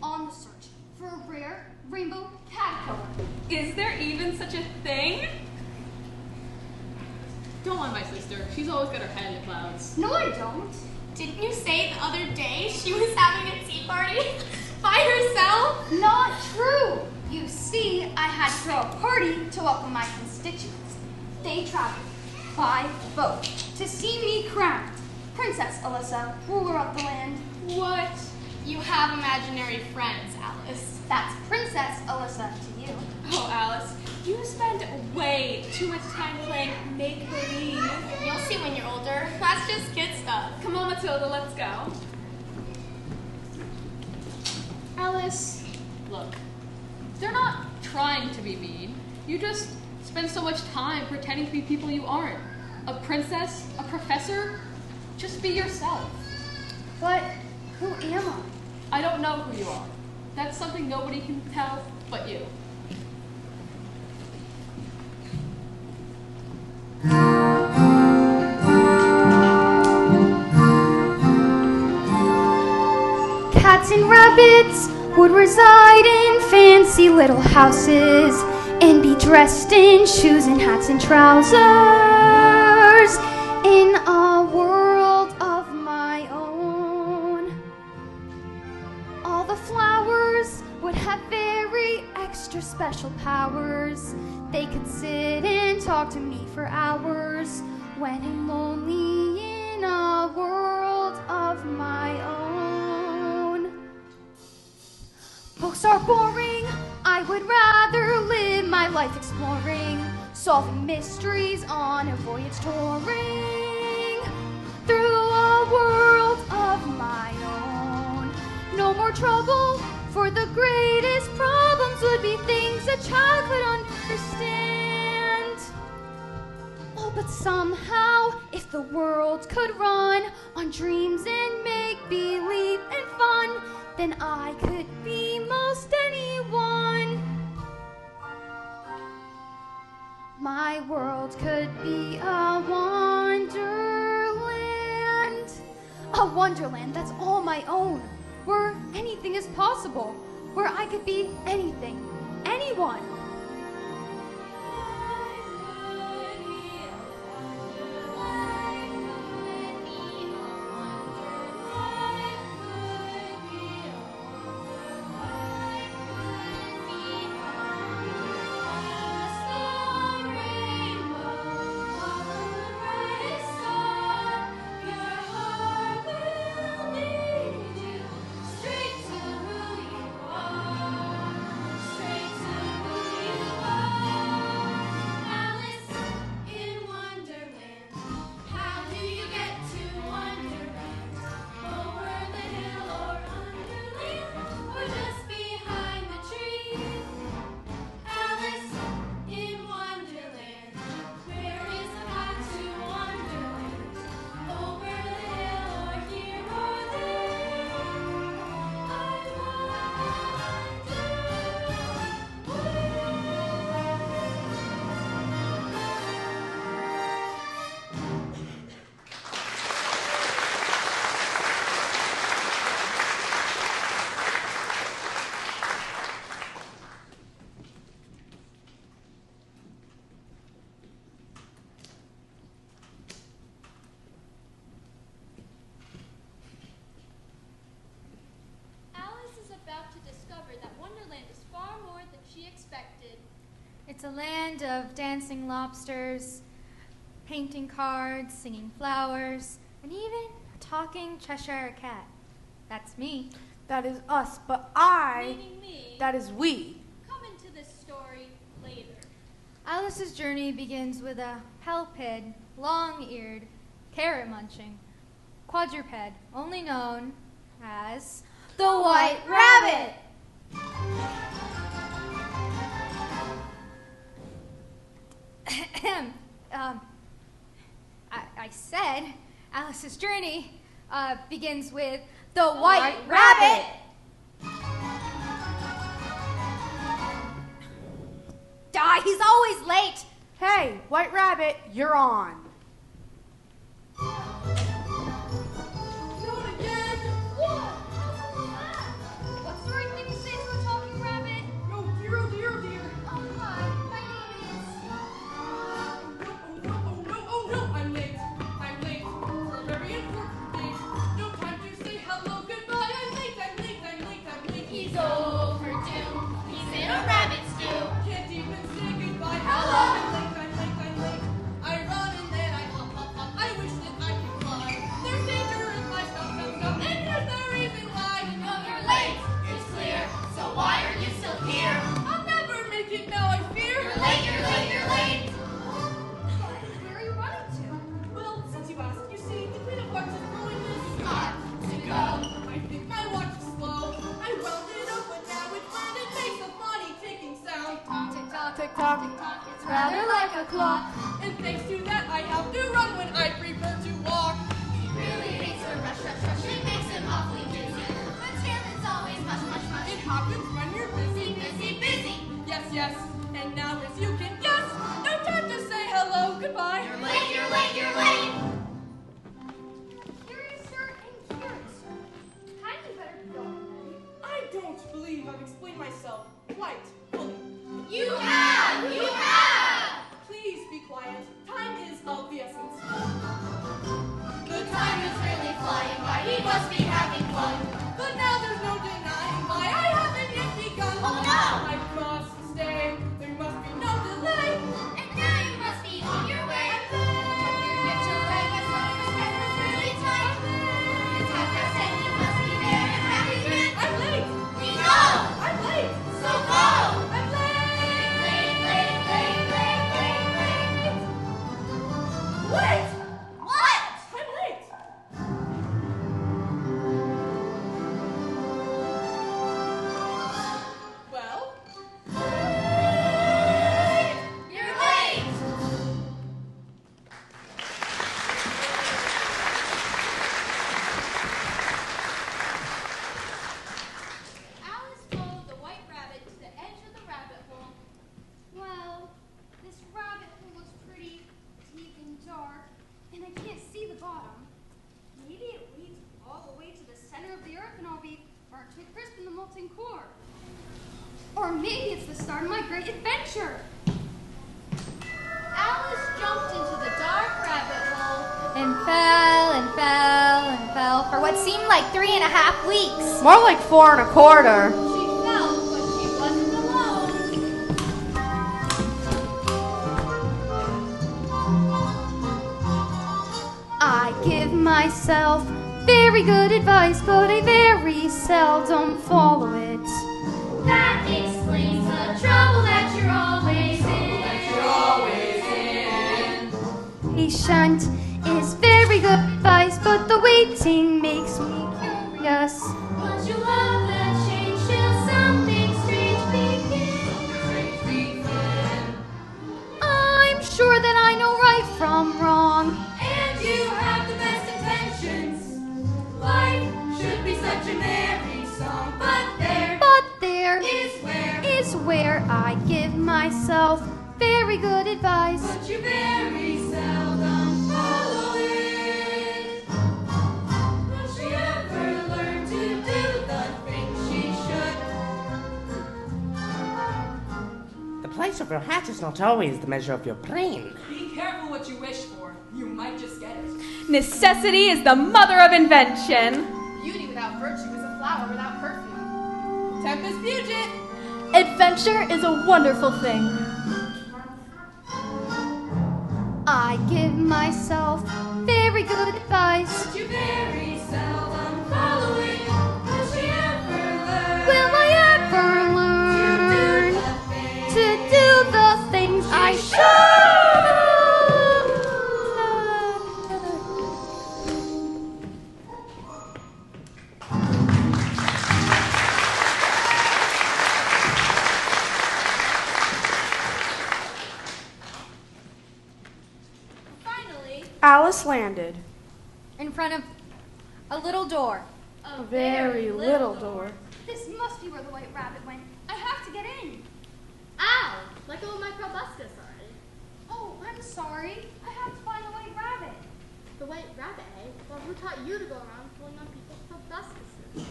on the search for a rare rainbow caterpillar. Is there even such a thing? Don't mind my sister. She's always got her head in the clouds. No, I don't. Didn't you say the other day she was having a tea party by herself? Not true. You see, I had to throw a party to welcome my constituents. They traveled by boat to see me crowned Princess Alyssa, ruler of the land. What? You have imaginary friends, Alice. That's Princess Alyssa to you. Oh, Alice, you spend way too much time playing make-believe. You'll see when you're older. That's just kid stuff. Come on, Matilda, let's go. Alice, look, they're not trying to be mean. You just spend so much time pretending to be people you aren't. A princess, a professor, just be yourself. But who am I? I don't know who you are. That's something nobody can tell but you. Cats and rabbits would reside in fancy little houses and be dressed in shoes and hats and trousers in a world of my own. All the flowers would have very extra special powers. They could sit and talk to me for hours when I'm lonely in a world of my own. Books are boring. I would rather live my life exploring, solving mysteries on a voyage touring through a world of my own. No more trouble, for the greatest problems would be things a child could understand. Oh, but somehow, if the world could run on dreams and make-believe and fun, then I could be most anyone. My world could be a wonderland. A wonderland that's all my own, where anything is possible, where I could be anything, anyone. It's a land of dancing lobsters, painting cards, singing flowers, and even a talking Cheshire cat. That's me. That is us, but I... Meaning me. That is we. Come into this story later. Alice's journey begins with a palpid, long-eared, carrot-munching quadruped, only known as the White Rabbit. I said Alice's journey begins with the White Rabbit. He's always late. Hey, White Rabbit, you're on. Not again. What? What's the right thing tick-tock. It's rather like a clock. And thanks to that, I have to run when I prefer to walk. He really hates a rush. It makes him awfully dizzy. But still, it's always much. It happens when you're busy. Yes. And now, as you can guess, no time to say hello, goodbye. You're late. Curious, sir, and curious, sir. Hadn't you better go already? I don't believe I've explained myself quite fully. You have! Please be quiet. Time is of the essence. The time is really flying by. We must be having fun. But now there's no denying why I haven't yet begun. Oh, no! I must stay. There must be no delay. And now you must be on your way. Get your leg as long as it's really tight. It's 10:30, you must be there and happy again. I'm late. We know! I'm late. So go! I'm late. Wait! What? I'm late. Well, You're late! Alice followed the white rabbit to the edge of the rabbit hole. Well, this rabbit hole looks pretty deep and dark, and I can't see the bottom. Maybe it leads all the way to the center of the earth and I'll be burnt to a crisp in the molten core. Or maybe it's the start of my great adventure. Alice jumped into the dark rabbit hole. And fell for what seemed like 3.5 weeks. More like 4 1/4. She fell, but she wasn't alone. I give myself very good advice, but I very seldom follow it. That explains the trouble that you're always in. Patient is very good advice, but the waiting makes me curious. Once you love that change till something strange begins. I'm sure that I know right from wrong. And you have the best intentions. Life should be such a merry song. But there is where I give myself very good advice. But you very seldom follow it. Will she ever learn to do the things she should? The place of your hat is not always the measure of your brain. be careful what you wish for. You might just get it. Necessity is the mother of invention. Beauty without virtue is a flower without perfume. Tempus fugit. Adventure is a wonderful thing. I give myself very good advice. But you very seldom follow it. Will she ever learn? Will I ever learn to do the things I should? Finally, Alice landed. In front of a little door. A very little door. This must be where the white rabbit went. I have to get in. Ow! Let go of my proboscis already. Oh, I'm sorry. I have to find the white rabbit. The white rabbit, eh? Well, who taught you to go around pulling on people's proboscises?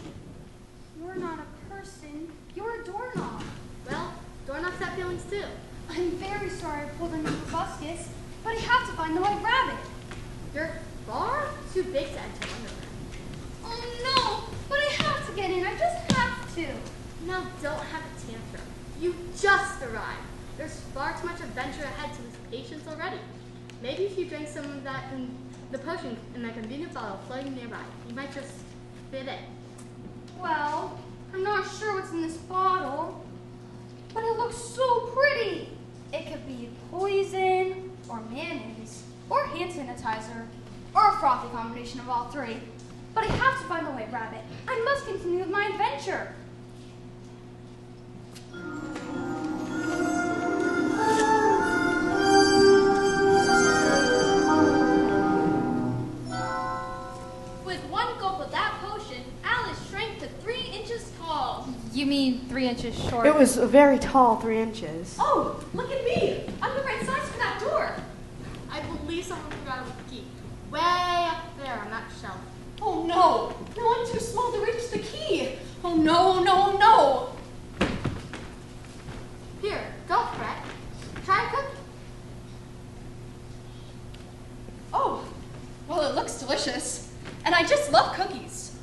You're not a person. You're a doorknob. Well, doorknobs have feelings too. I'm very sorry I pulled on your proboscis, but I have to find the white rabbit. You're far too big to enter Wonderland. Oh no, but I have to get in. I just have to. Now don't have a tantrum. You just arrived. There's far too much adventure ahead to lose patience already. Maybe if you drank some of that the potion in that convenient bottle floating nearby, you might just fit in. Well, I'm not sure what's in this bottle, but it looks so pretty. It could be poison, or mayonnaise, or hand sanitizer, or a frothy combination of all three. But I have to find the white rabbit. I must continue with my adventure. You mean 3 inches short? It was a very tall 3 inches. Oh, look at me. I'm the right size for that door. I believe someone forgot the key. Way up there on that shelf. Oh no! No, I'm too small to reach the key. Oh no, no, no! Here, don't fret. Try a cookie. Oh, well, it looks delicious. And I just love cookies.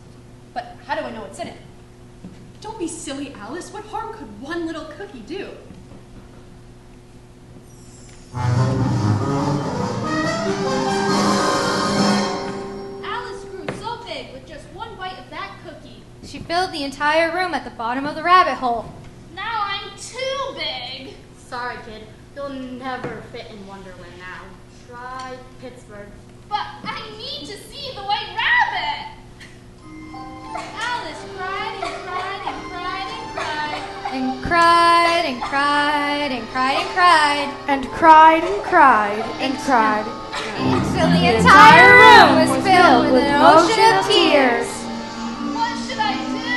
But how do I know what's in it? Don't be silly, Alice. What harm could one little cookie do? Alice grew so big with just one bite of that cookie. She filled the entire room at the bottom of the rabbit hole. Now I'm too big. Sorry, kid. You'll never fit in Wonderland now. Try Pittsburgh. But I need to see the white rabbit. Alice cried and cried and cried and cried. And cried and cried and cried and cried. And cried and cried and cried. Until the entire room was filled with an ocean of tears. What should I do?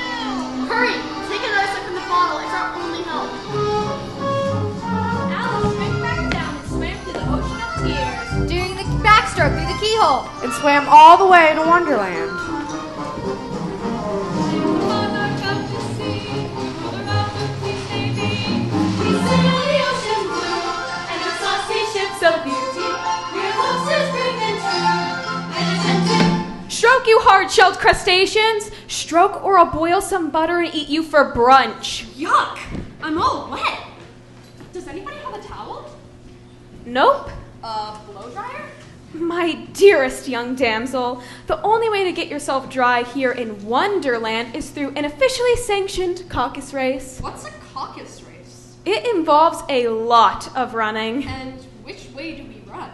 Hurry! Take another sip from the bottle. It's our only help. Alice shrank back down and swam through the ocean of tears. Doing the backstroke through the keyhole. And swam all the way to Wonderland. Stroke, you hard-shelled crustaceans. Stroke or I'll boil some butter and eat you for brunch. Yuck! I'm all wet. Does anybody have a towel? Nope. A blow dryer? My dearest young damsel, the only way to get yourself dry here in Wonderland is through an officially sanctioned caucus race. What's a caucus race? It involves a lot of running. And which way do we run?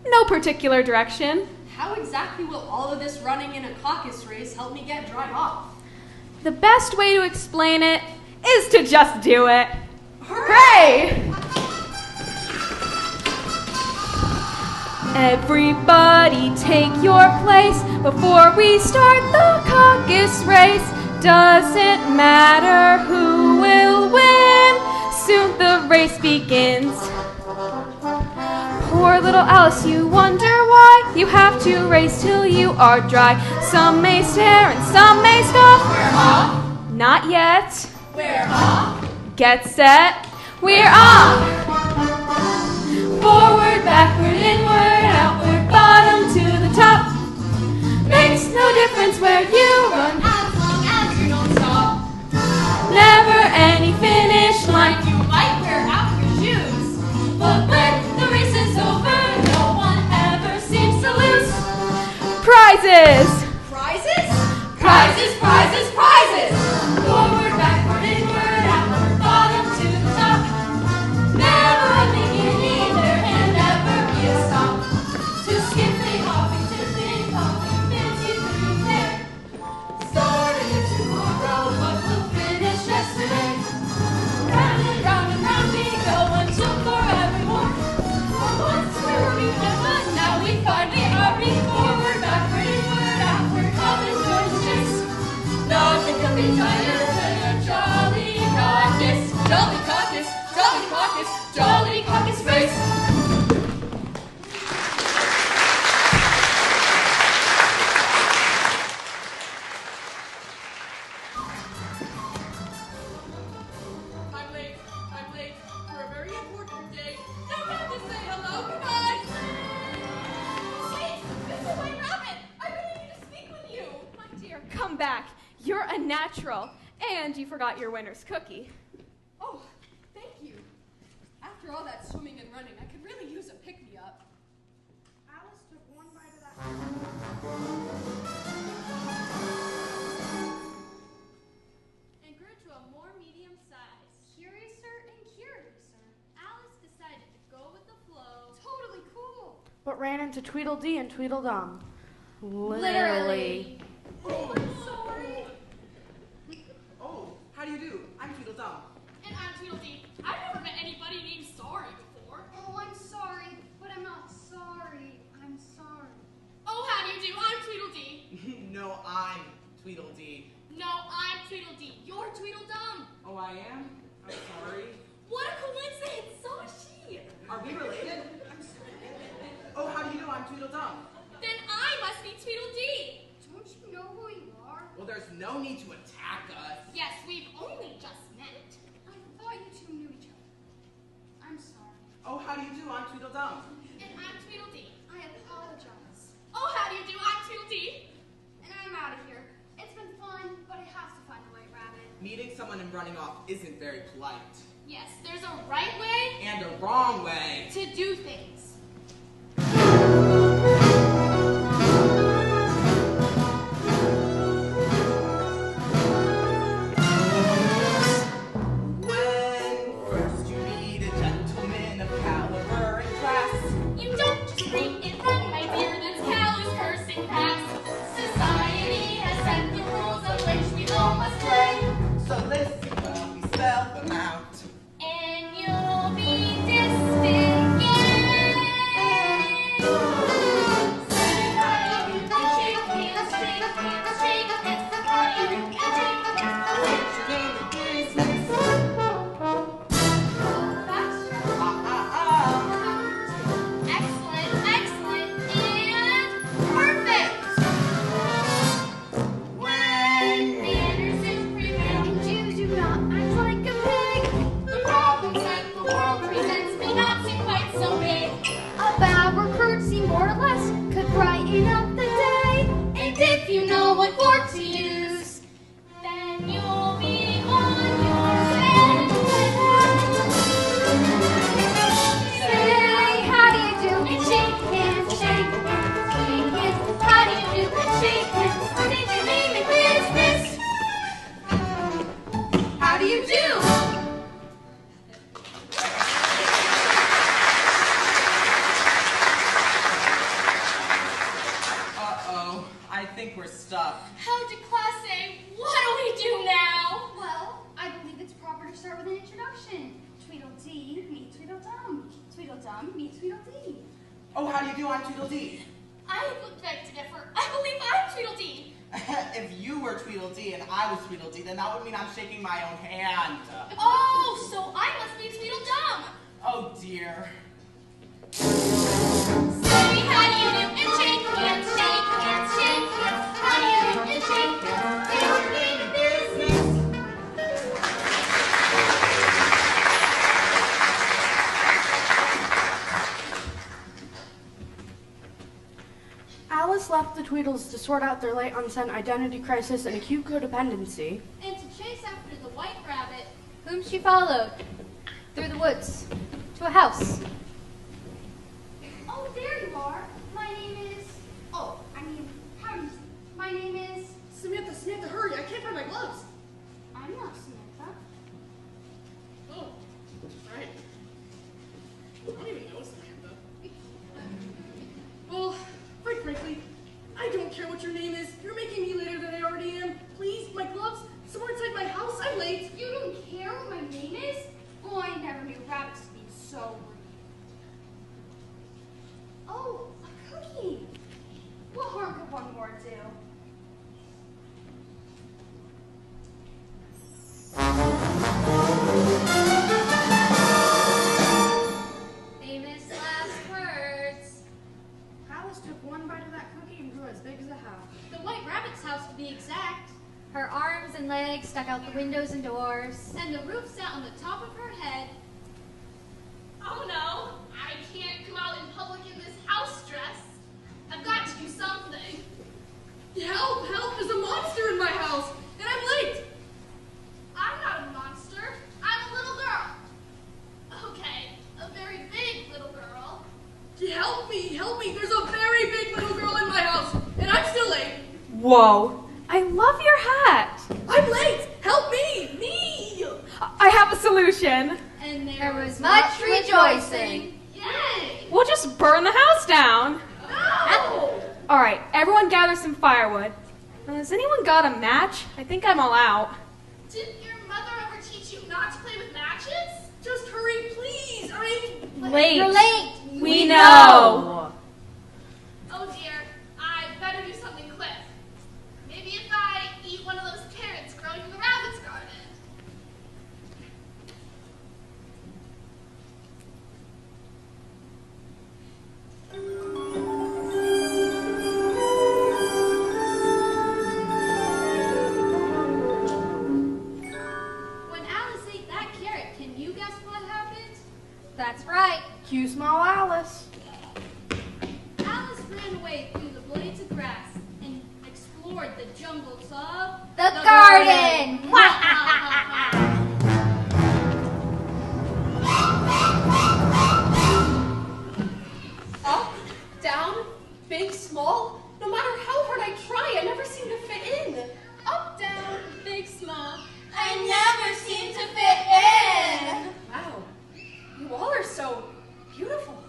No particular direction. How exactly will all of this running in a caucus race help me get dried off? The best way to explain it is to just do it. Hooray! Everybody take your place before we start the caucus race. Doesn't matter who will win, soon the race begins. Poor little Alice, you wonder why you have to race till you are dry. Some may stare and some may scoff. We're off! Not yet. We're off! Get set. We're off! Forward, backward, inward, outward, bottom to the top. Makes no difference where you run, As long as you don't stop. never any finish line. You might wear out your shoes. But when the race is over, no one ever seems to lose. Prizes! Prizes? Prizes, prizes, prizes! Forward, backward, inward, outward, bottom to the top. Never a begin either, and never be a stop. To skipping, hopping, tipping, hopping, fancy through there. Starting it tomorrow, but we'll finish yesterday. Round and round we go until forevermore. Once we were behind, but now we finally are forward, backward, inward, outward, come and join the chase. Nothing can be tighter than a jolly caucus. Jolly caucus, jolly caucus, jolly caucus race. I'm late for a very important day. Don't have to say hello, goodbye! Wait, Mr. White Rabbit, I really need to speak with you. My dear, come back. You're a natural. And you forgot your winner's cookie. Oh, thank you. After all that swimming and running, I could really use a pick-me-up. Alice took one bite of that. And grew to a more medium size. Curiouser and curiouser, Alice decided to go with the flow. Totally cool. But ran into Tweedledee and Tweedledum. Literally. Oh, I'm sorry. Oh, how do you do? I'm Tweedledum. And I'm Tweedledee. I've never met anybody named Sorry before. Oh, I'm sorry, but I'm not sorry. I'm sorry. Oh, how do you do? I'm Tweedledee. No, I'm Tweedledee. No, I'm Tweedledee. You're Tweedledum. Oh, I am? I'm sorry. What a coincidence! So is she. Are we related? Oh, how do you do? I'm Tweedledum. Then I must be Tweedledee. Don't you know who you are? Well, there's no need to attack us. Yes, we've only just met. I thought you two knew each other. I'm sorry. Oh, how do you do? I'm Tweedledum. And I'm Tweedledee. I apologize. Oh, how do you do? I'm Tweedledee. And I'm out of here. It's been fun, but I have to find the white rabbit. Meeting someone and running off isn't very polite. Yes, there's a right way And a wrong way. to do things. When first you meet a gentleman of caliber and class, You don't just greet and run, my dear, that's callous cursing past. Society has set the rules of which we all must play. so listen while we spell them out. And you'll be distant again. Say hi and shake hands, shake hands, shake hands. Hi and shake hands. What's your name and business? That's Excellent, excellent, and perfect. When Manners and prevailing you do not act like a pig. the problems that the world presents may not seem quite so big. A bad recruit, see more or less, could brighten up the day. And if you know what fork to use, then you'll be on your way. Say, how do you do? And shake hands, shake hands, shake hands. How do you do? And shake hands. State your name and business. How do you do? Uh-oh, I think we're stuck. How did class say? What do we do now? Well, I believe it's proper to start with an introduction. Tweedledee meets Tweedledum. Tweedledum meets Tweedledee. Oh, how do you do? I'm Tweedledee. I would beg to differ. I believe I'm Tweedledee. If you were Tweedledee and I was Tweedledee, then that would mean I'm shaking my own hand. Oh, so I must be Tweedledum. Oh, dear. Say how do you do and shake hands, shake hands, shake hands. How do you do and shake hands? State your name and business. Alice left the Tweedles to sort out their late onset identity crisis and acute codependency. And to chase after the white rabbit. Whom she followed through the woods to a house. Oh, there you are. My name is. Oh, I mean, how do you say? My name is. Samantha, hurry! I can't find my gloves. I'm not Samantha. Oh, right. I don't even know Samantha. Well, quite frankly, I don't care what your name is. You're making me later than I already am. Please, my gloves, somewhere inside my house. I'm late. You don't care what my name is? Oh, I never knew rabbits to be so rude. Oh, a cookie. What harm could one more do? Famous last words. Alice took one bite of that cookie and grew as big as a house. The white rabbit's house to be exact. Her arms and legs stuck out the windows and doors. And the roof sat on the top of her head. Oh no, I can't go out in public in this house dress. I've got to do something. Help! Help! There's a monster in my house, and I'm late. I'm not a monster. I'm a little girl. Okay, a very big little girl. Help me! Help me! There's a very big little girl in my house, and I'm still late. Whoa! I love your hat! I'm late! Help me! Me! I have a solution. And There was much rejoicing. Yay! We'll just burn the house down. No! All right, everyone gather some firewood. Has anyone got a match? I think I'm all out. Didn't your mother ever teach you not to play with matches? Just hurry, please! I'm Late. You're late. We know. Oh dear, I'd better do something quick. Maybe if I eat one of those carrots growing in the rabbit's garden. That's right. Cue small Alice. Alice ran away through the blades of grass and explored the jungles of The garden. Up, down, big, small. No matter how hard I try, I never seem to fit in. Up, down, big, small. I never seem to fit in. Wow, you all are so beautiful.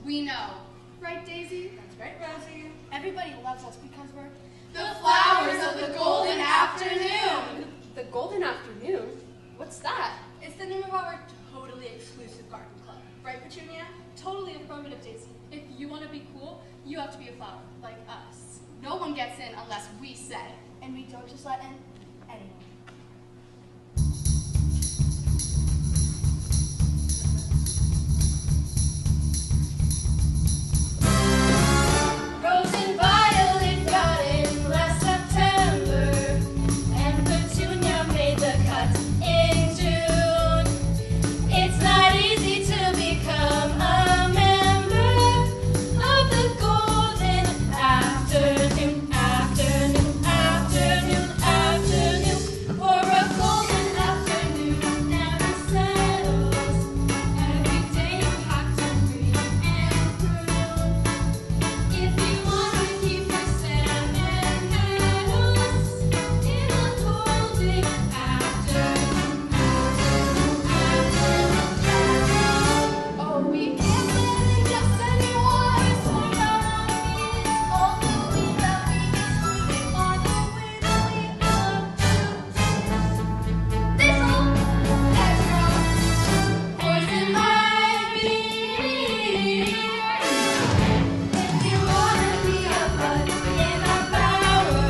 We know. Right, Daisy? That's right, Rosie. Everybody loves us because we're The flowers of the golden afternoon. The golden afternoon? What's that? It's the name of our totally exclusive garden club. Right, Petunia? Totally affirmative, Daisy. If you want to be cool, you have to be a flower, like us. No one gets in unless we say. And we don't just let in anyone. Rose and violet got in last September, and Petunia made the cut in June. It's not easy to become a member of the golden afternoon, afternoon, afternoon, afternoon. For a golden afternoon never settles. Every day you have to breathe and prune. If you want to keep your salmon petals in a golden afternoon, Oh, we can't let just anyone swing out on his only that we excluded on the way that we love to. This'll extra poison ivy. If you wanna be a bud in our power,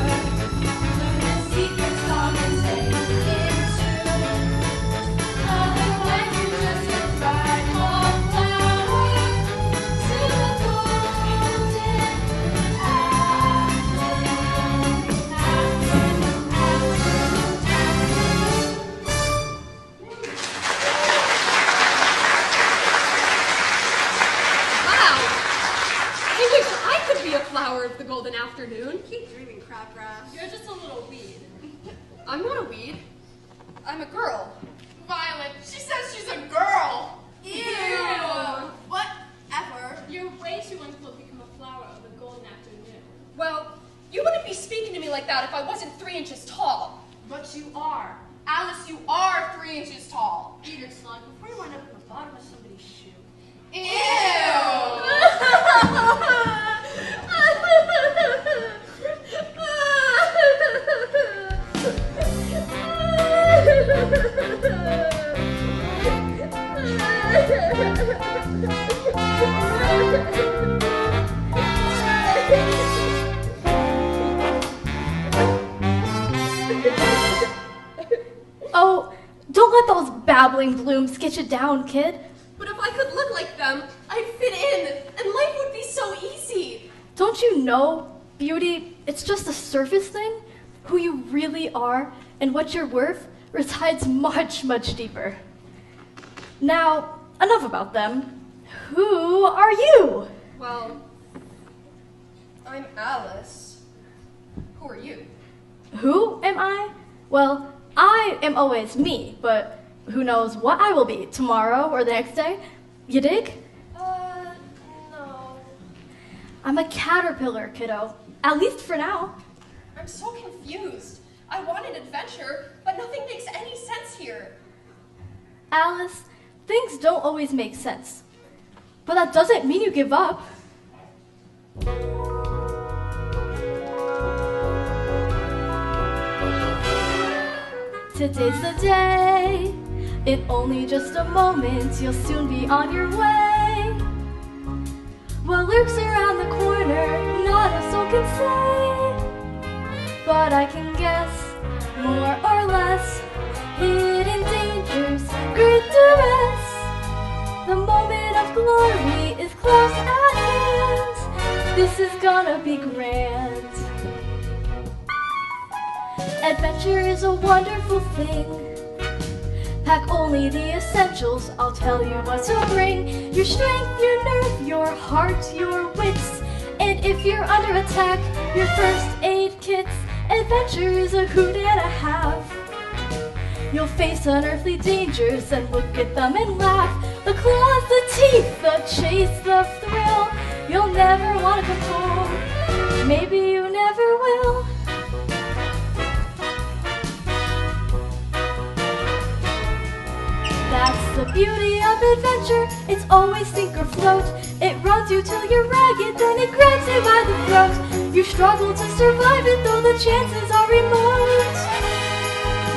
learn the secret song and stay in tune. Otherwise you're just a fried wallflower to the golden Wow! I wish I could be a flower of the golden afternoon. keep dreaming, crabgrass. You're just a little weed. I'm not a weed. I'm a girl. Violet, she says she's a girl. Ew. Whatever. You're way too uncool to become a flower of the golden afternoon. Well, you wouldn't be speaking to me like that if I wasn't 3 inches tall. But you are. Alice, you are 3 inches tall. Eat your slug before you wind up at the bottom of somebody's shoe. Oh, don't let those babbling blooms get you down, kid. But if I could look like them, I'd fit in, and life would be so easy. Don't you know, beauty, it's just a surface thing? Who you really are and what you're worth resides much, much deeper. Now, enough about them. Who are you? Well, I'm Alice. Who are you? Who am I? Well, I am always me, but who knows what I will be tomorrow or the next day? You dig? No. I'm a caterpillar, kiddo. At least for now. I'm so confused. I wanted adventure, but nothing makes any sense here. Alice, things don't always make sense. But that doesn't mean you give up. Today's the day. In only just a moment, you'll soon be on your way. What lurks around the corner, not a soul can say. But I can guess, more or less, hidden dangers, great duress. The moment of glory is close at hand. This is gonna be grand. Adventure is a wonderful thing. Pack only the essentials, I'll tell you what to bring. Your strength, your nerve, your heart, your wits. And if you're under attack, your first aid kits. Adventure is a hoot and a half. You'll face unearthly dangers and look at them and laugh. The claws, the teeth, the chase, the thrill. You'll never want to come home. Maybe you never will. That's the beauty of adventure. It's always sink or float. It runs you till you're ragged, then it grabs you by the throat. You struggle to survive it, though the chances are remote.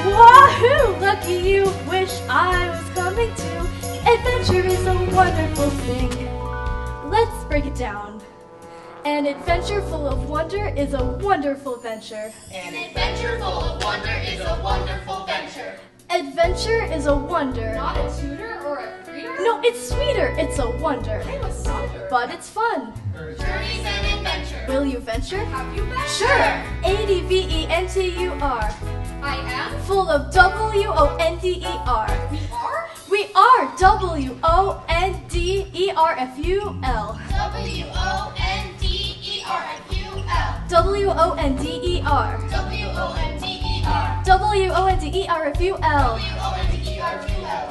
Wahoo! Lucky you, wish I was coming too. Adventure is a wonderful thing. Let's break it down. An adventure full of wonder is a wonderful venture. An adventure full of wonder is a wonderful venture. Adventure is a wonder. Not a tutor or a reader? No, it's sweeter. It's a wonder. I'm a sonder. But it's fun. Journey's an adventure. Will you venture? Have you been? Sure. ADVENTUR. I am? Full of WONDER. We are? We are WONDERFUL. WONDERFUL. WONDER. WONDER. WONDERFUL. WONDERFUL.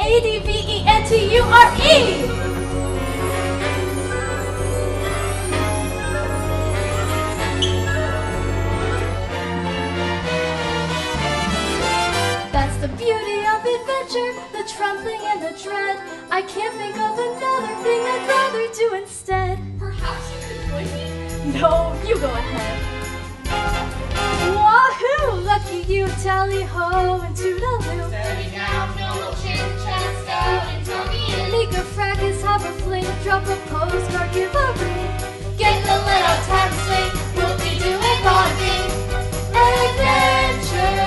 ADVENTURE. That's the beauty of adventure, the trembling and the dread. I can't think of another thing I'd rather do instead. Perhaps you could join me? No, you go ahead. Wahoo! Lucky you, tally-ho and toodaloo. Steady now, no little chit-chat, scout and Tommy in. Make a fracas, have a fling, drop a postcard, give a ring. Get the little taxi, we'll be doing one thing. Adventure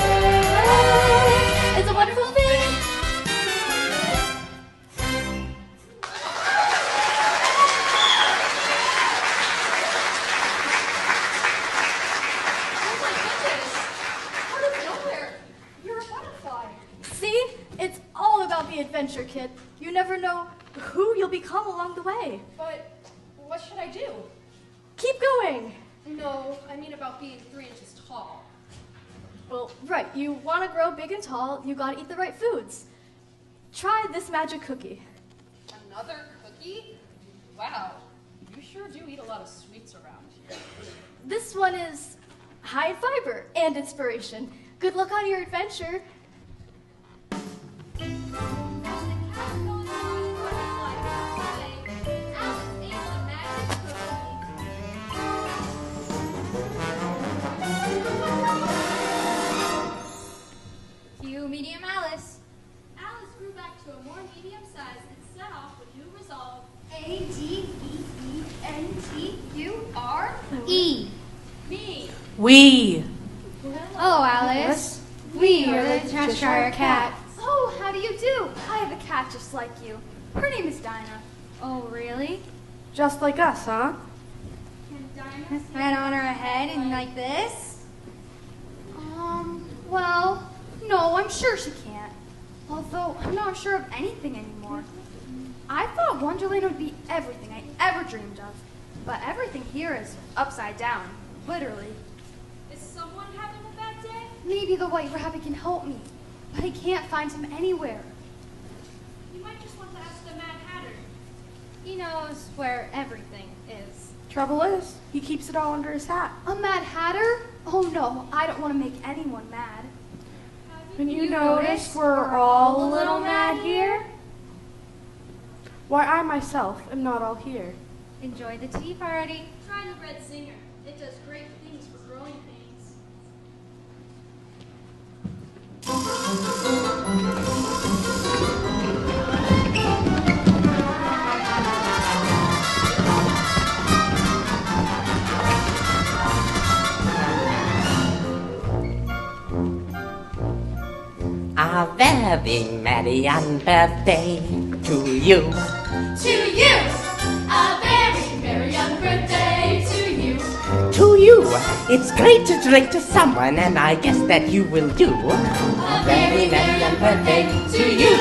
is a wonderful thing. Oh my goodness! Out of nowhere, you're a butterfly. See? It's all about the adventure, kid. You never know who you'll become along the way. But what should I do? Keep going. No, I mean about being 3 inches tall. Well, right, you want to grow big and tall, you gotta eat the right foods. Try this magic cookie. Another cookie? Wow, you sure do eat a lot of sweets around here. This one is high in fiber and inspiration. Good luck on your adventure. Cue medium Alice. Alice grew back to a more medium size and set off with new resolve. ADVENTURE. Me! We. Oh, Alice. We are the Cheshire Cat. Oh, how do you do? I have a cat just like you. Her name is Dinah. Oh, really? Just like us, huh? Can Dinah see Right on her head and like this? Well, no, I'm sure she can't. Although, I'm not sure of anything anymore. I thought Wonderland would be everything I ever dreamed of. But everything here is upside down, literally. Is someone having a bad day? Maybe the White Rabbit can help me, but I can't find him anywhere. You might just want to ask the Mad Hatter. He knows where everything is. Trouble is, he keeps it all under his hat. A Mad Hatter? Oh no, I don't want to make anyone mad. And you notice we're all a little mad here? Why, I myself am not all here. Enjoy the tea party. Try the Red Zinger. It does great things for growing pains. A very merry unbirthday to you. To you, a very merry young birthday to you. to you. It's great to drink to someone, and I guess that you will do. A very merry unbirthday to you.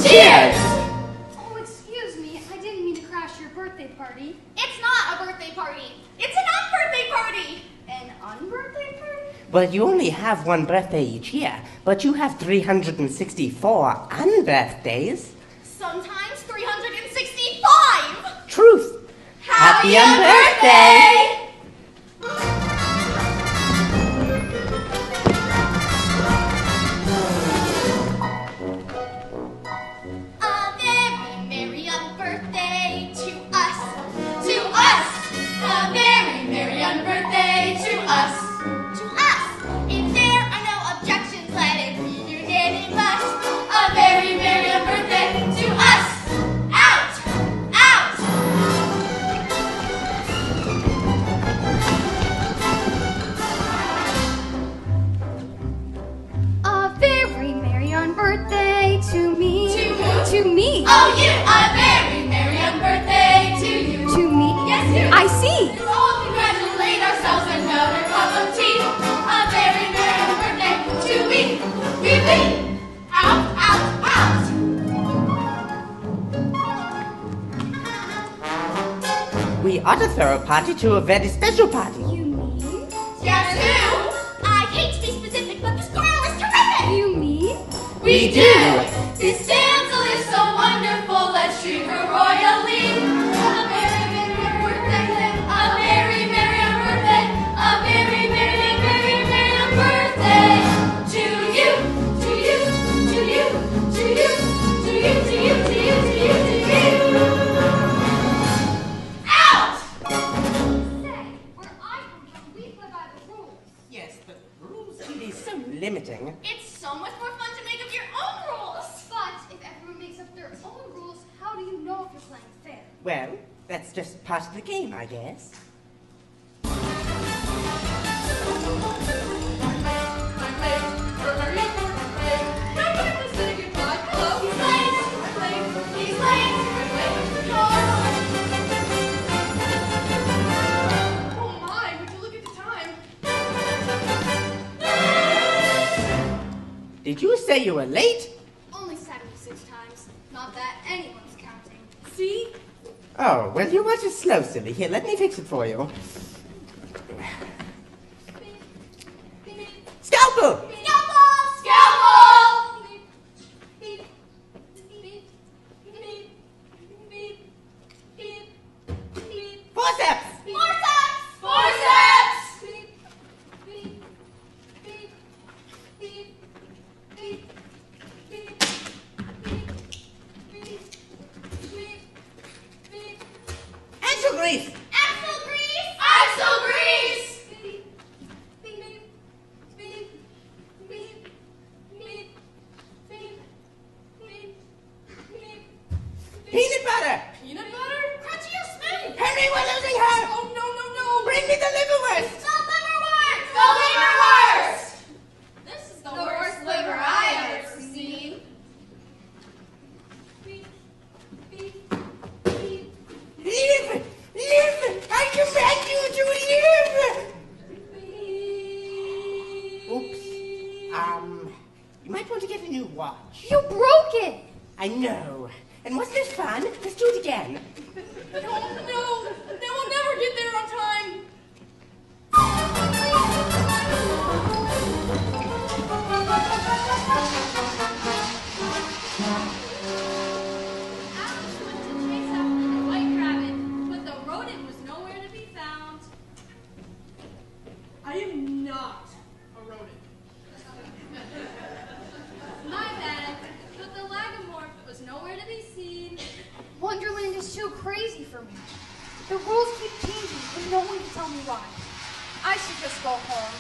Cheers! Oh, excuse me. I didn't mean to crash your birthday party. It's not a birthday party. It's an unbirthday party. An unbirthday party? Well, you only have one birthday each year, but you have 364 unbirthdays. Sometimes 365. Truth. Happy unbirthday! A very merry unbirthday to us. To us. A very merry unbirthday to us. To us. If there are no objections, let it be unanimous. A very merry unbirthday to us. Out! Out! A very merry unbirthday to me. To who? To me. Oh, you! A very merry unbirthday to you. To me. Yes, you. I see. Let's all congratulate ourselves and another cup of tea. A very merry birthday to we. Out, out, out. We ought to throw a party to a very special party. You mean? Guess who? I hate to be specific, but this girl is terrific. You mean? We do. This damsel is so wonderful. Let's treat her royally. A very merry birthday. A very merry birthday. A very merry, merry, merry birthday to you. To you. To you. To you. To you. To you. To you. To you. To you. Out! Say, where I come from, we play by the rules. Yes, but rules can be so limiting. It's so much more fun to make up your own rules. But if everyone makes up their own rules, how do you know if you're playing fair? Well, that's just part of the game, I guess. Oh my, would you look at the time? Did you say you were late? Only 76 times. Not that anyone's counting. See? Oh, well, you were just slow, silly. Here, let me fix it for you. Scalpel! Forceps! Axle grease! Peanut butter! Peanut butter? Crunchy or smooth? Hurry, we're losing her! Oh, no, no, no. Bring me the liverwurst! This is the worst liver I ever seen. Live! Live! I command you to live! Oops. You might want to get a new watch. You broke it! I know. And wasn't it fun? Let's do it again. No, no. They will never get there on time. Alice went to chase after the white rabbit, but the rodent was nowhere to be found. I am not a rodent. My bad, but the lagomorph was nowhere to be seen. Wonderland is too crazy for me. The rules keep changing and no one can tell me why. I should just go home.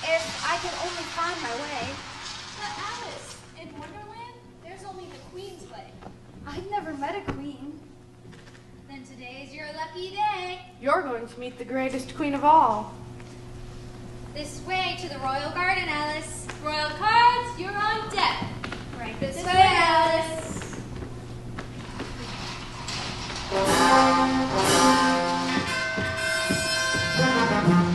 If I can only find my way. But Alice, in Wonderland, there's only the Queen's way. I've never met a queen. Then today's your lucky day. You're going to meet the greatest queen of all. This way to the royal garden, Alice. Royal cards, you're on deck. Right this This way, way, Alice. Alice.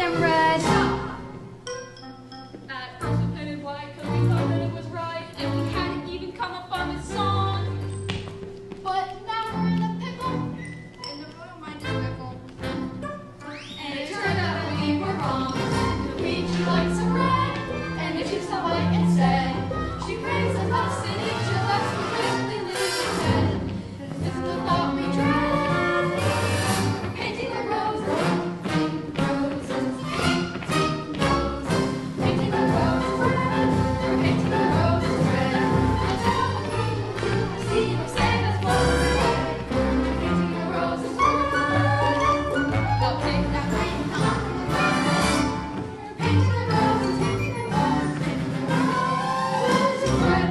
I'm red. At first we painted white because we thought that it was right, and we hadn't even come up on this song. But now we're in a pickle, and the royal mind is fickle. And it turned out that we were wrong. The peach likes a red, and the juice a white instead. She prays us us and each of us will quickly lose his head. This is the thought we dread. We're painting the roses, painting the roses red. We're painting the roses red. We'll tell the king we'll see we'll say that's what we're doing. We're painting the roses red. They'll take that paint off the red. We're painting the roses, painting the roses, painting the roses red.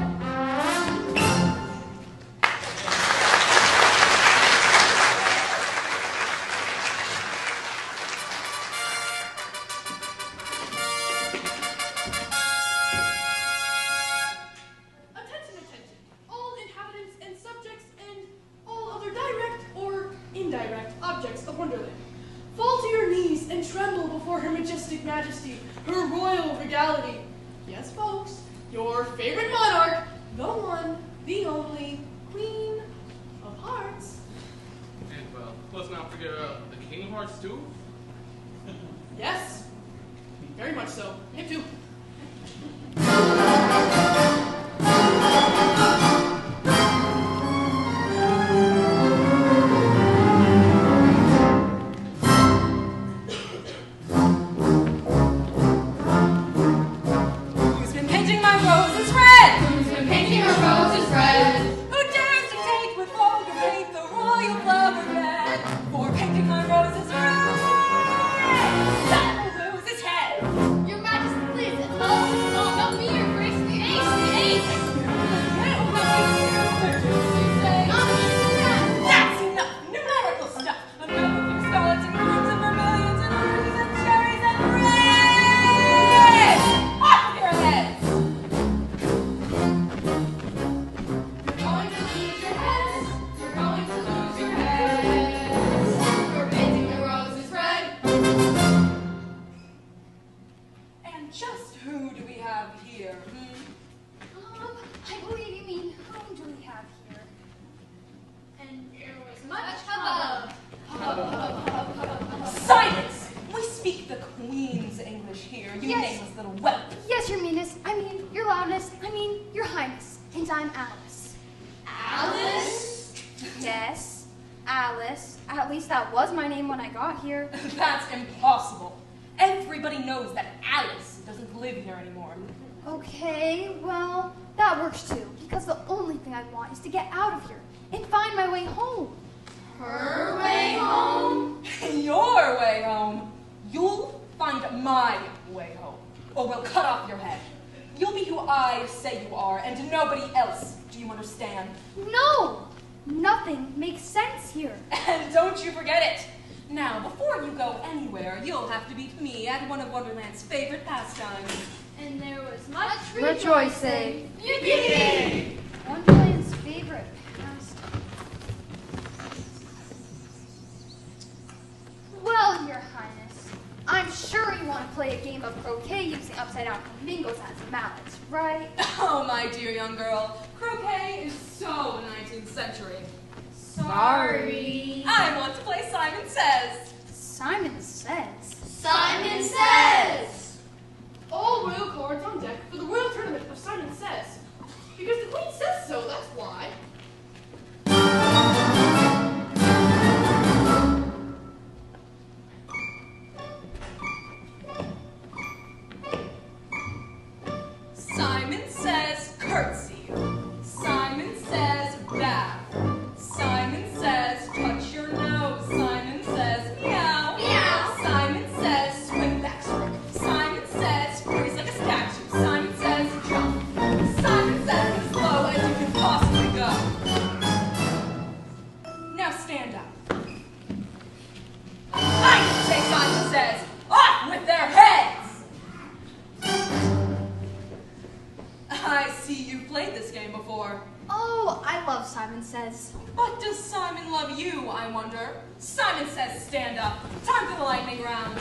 Attention, attention. All inhabitants and subjects and all other direct or indirect objects of Wonderland. Fall to your knees and tremble before her majestic majesty, her royal regality. Yes, folks, your favorite monarch, the one, the only, Queen of Hearts. And well, let's not forget the King of Hearts too. Yes, very much so. Him too. Who's been painting my roses red? Who's been painting her roses red? Who dares to take with vulgar paint the royal flower red? For painting my roses red, that will lose his head. Your Majesty, please, it's all about me, your grace, the ace, the ace. That's enough numerical stuff. Another few scarlets and crimson vermilions and oranges and cherries and red. Off with your heads. You're going to lose your heads. You're going to lose your heads. We're painting the roses red. And just who do we have here? I believe you mean whom do we have here? And there was much hubbub. Silence! We speak the Queen's English here, you Yes. nameless little whelp. Yes, your meanness. I mean, your loudness. I mean, your highness. And I'm Alice. Alice? Yes, Alice. At least that was my name when I got here. That's impossible. Everybody knows that Alice doesn't live here anymore. Okay, well, that works too. Because the only thing I want is to get out of here and find my way home. Her way home? Your way home? You'll find my way home, or we'll cut off your head. You'll be who I say you are, and nobody else. Do you understand? No! Nothing makes sense here. And don't you forget it. Now, before you go anywhere, you'll have to beat me at one of Wonderland's favorite pastimes. And there was much Rejoicing. Yippee! Wonderland's favorite pastime. Well, your highness, I'm sure you want to play a game of croquet using upside-down flamingos as mallets, right? Oh, my dear young girl, croquet is so 19th century. Sorry. I want to play Simon Says. Simon Says. Simon Says! All royal cards on deck for the royal tournament of Simon Says. Because the Queen says so, that's why. Simon Says curtsy. Simon Says bath. Simon Says touch your nose. Simon Says meow. Meow. Simon Says swim backstroke. Simon Says freeze like a statue. Simon Says jump. Simon Says as low as you can possibly go. Now stand up. I say Simon Says off with their heads. I see you've played this game before. Oh, I love Simon Says. But does Simon love you, I wonder? Simon Says stand up. Time for the lightning round.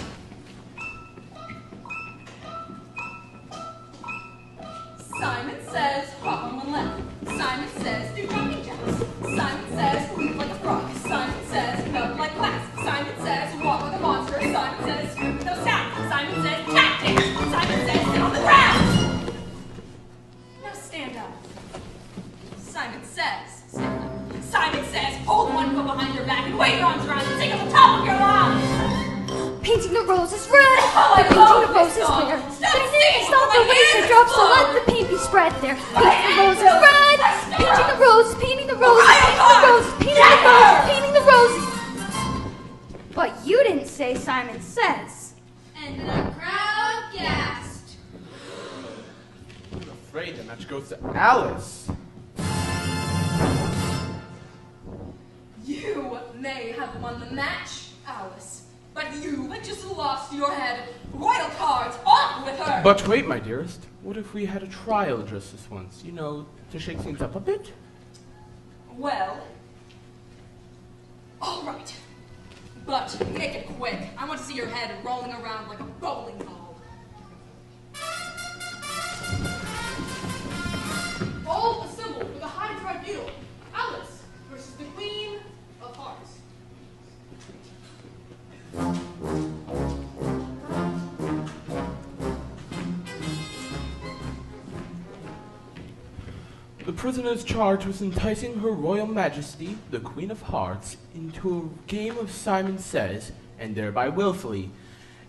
Simon says, hop on one leg. Simon says, do jumping jacks. Simon says, leap like a frog. Simon says, melt like glass. Simon says, walk like a monster. Simon says, scream with no sound. Simon says, cat dance. Simon says, sit on the ground. Now stand up. Simon says, stand up. Simon says, hold one foot behind your back and wave your arms around and sing at the top of your lungs. Painting the roses red, I painting love the this roses song. bare. Stop They singing stop till the my razor hands drops, so explode. let the paint be spread there. My Painting the roses hands red, explode. painting the roses, painting the roses, Riot painting the roses, card. painting the Get roses, her. painting the roses. But you didn't say Simon Says. And the crowd gasped. I'm afraid the match goes to Alice. You may have won the match, Alice, but you just lost your head. Royal cards, off with her! But wait, my dearest. What if we had a trial just this once? You know, to shake things up a bit? Well, all right. But make it quick. I want to see your head rolling around like a bowling ball. All assemble for the high tribunal. Alice versus the Queen of Hearts. The prisoner is charged with enticing Her Royal Majesty, the Queen of Hearts, into a game of Simon Says, and thereby willfully.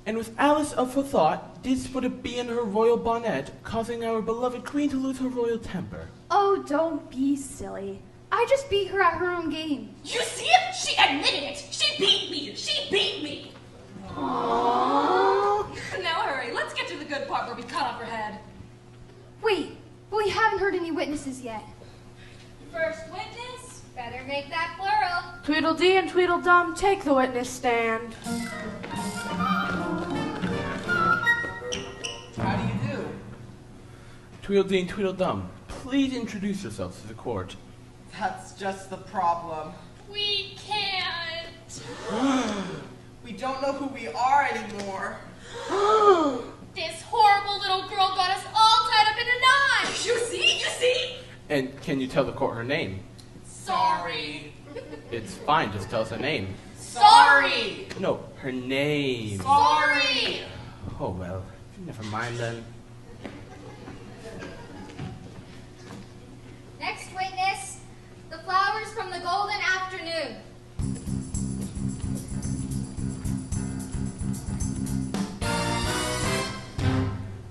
And with Alice of forethought, didst put a bee in her royal bonnet, causing our beloved queen to lose her royal temper. Oh, don't be silly. I just beat her at her own game. You see it? She admitted it. She beat me. She beat me. Aww. Now hurry. Let's get to the good part where we cut off her head. Wait, but we haven't heard any witnesses yet. First witness, better make that plural. Tweedledee and Tweedledum, take the witness stand. How do you do? Tweedledee and Tweedledum, please introduce yourselves to the court. That's just the problem. We can't. We don't know who we are anymore. This horrible little girl got us all tied up in a knot. You see? You see? And can you tell the court her name? Sorry. It's fine, just tell us her name. Sorry. No, her name. Sorry. Oh, well, never mind then. Next witness, the flowers from the golden afternoon.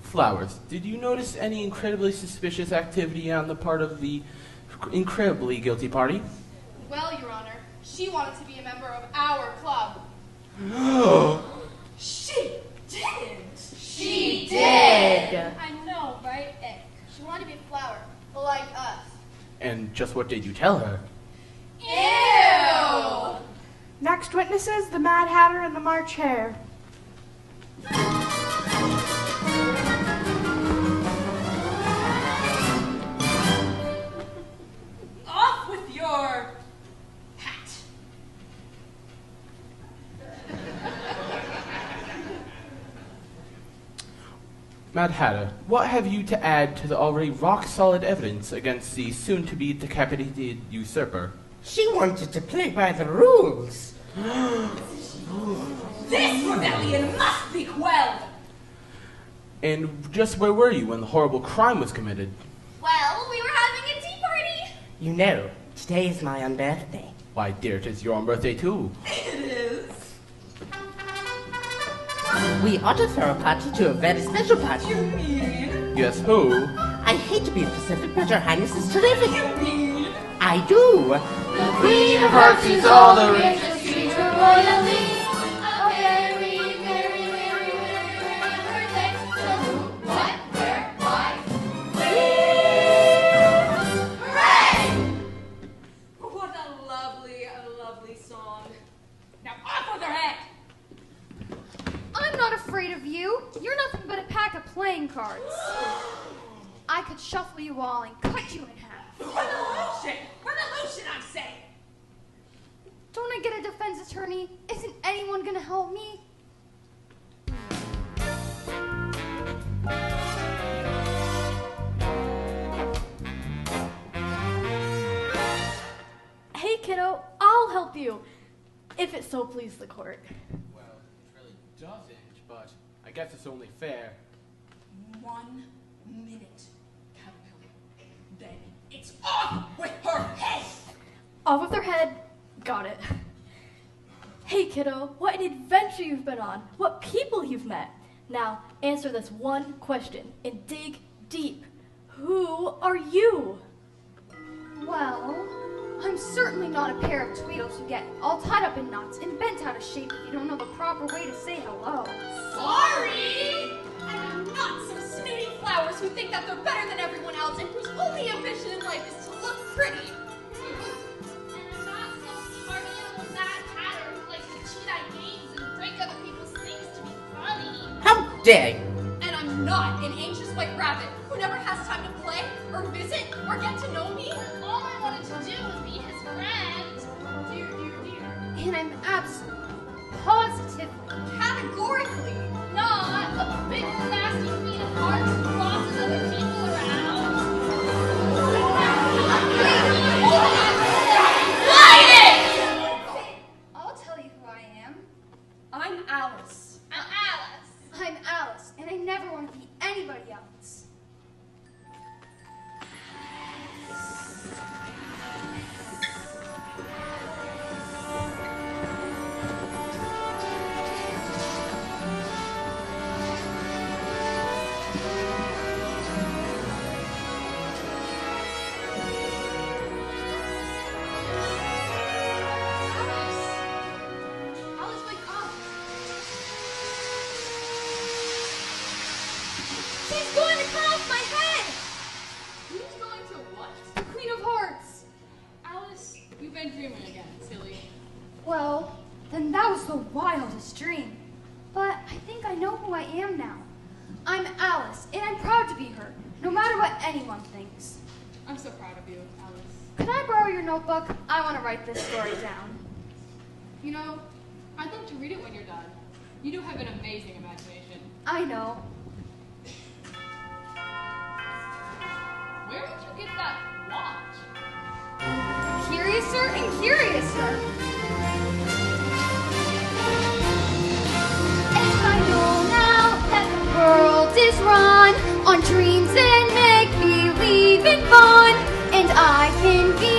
Flowers, did you notice any incredibly suspicious activity on the part of the incredibly guilty party? Well, Your Honor, she wanted to be a member of our club. She didn't. She did. I know, right? She wanted to be a flower, like us. And just what did you tell her? Ew. Next witnesses, the Mad Hatter and the March Hare. Off with your hat. Mad Hatter, what have you to add to the already rock-solid evidence against the soon-to-be decapitated usurper? She wanted to play by the rules. This rebellion must be quelled. And just where were you when the horrible crime was committed? Well, we were having a tea party. You know, today is my unbirthday. Why, dear, it is your own birthday, too. It is. We ought to throw a party to a very special party. You mean? Yes, who? I hate to be specific, but Your Highness is terrific. You mean? I do. The Queen of Hearts is all the richest. Treat her royally. A very, very, very, very, very birthday. So who, what, where, why? Hooray! What a lovely song. Now off with her head. I'm not afraid of you. You're nothing but a pack of playing cards. I could shuffle you all and cut you in half. Revolution! Revolution, I say! Don't I get a defense attorney? Isn't anyone gonna help me? you, if it so please the court. Well, it really doesn't, but I guess it's only fair. 1 minute, Caterpillar. Then it's off with her head! Off with their head. Got it. Hey, kiddo, what an adventure you've been on. What people you've met. Now, answer this one question and dig deep. Who are you? Well, I'm certainly not a pair of Tweedles who get all tied up in knots and bent out of shape if you don't know the proper way to say hello. Sorry! I'm not some snooty flowers who think that they're better than everyone else and whose only ambition in life is to look pretty. And I'm not some party animal mad hatter who likes to cheat at games and break other people's things to be funny. How dare you! And I'm not an anxious white rabbit who never has time to play or visit or get to know me. All I wanted to do was be his friend. Dear, dear, dear. And I'm absolutely, positively, Categorically not a big nasty queen of hearts who bosses other people around. I'll tell you who I am. I'm Alice. I'm Alice. I'm Alice, and I never want to be anybody else. Alice, wake up. She's going to cut off my head! Who's going to what? The Queen of Hearts! Alice, you've been dreaming again, silly. Well, then that was the wildest dream. But I think I know who I am now. I'm Alice, and I'm proud to be her, no matter what anyone thinks. I'm so proud of you, Alice. Can I borrow your notebook? I want to write this story down. You know, I'd love to read it when you're done. You do have an amazing imagination. I know. Where did you get that watch? Curiouser and curiouser. And I know now that the world is run on dreams and make-believe and fun. And I can be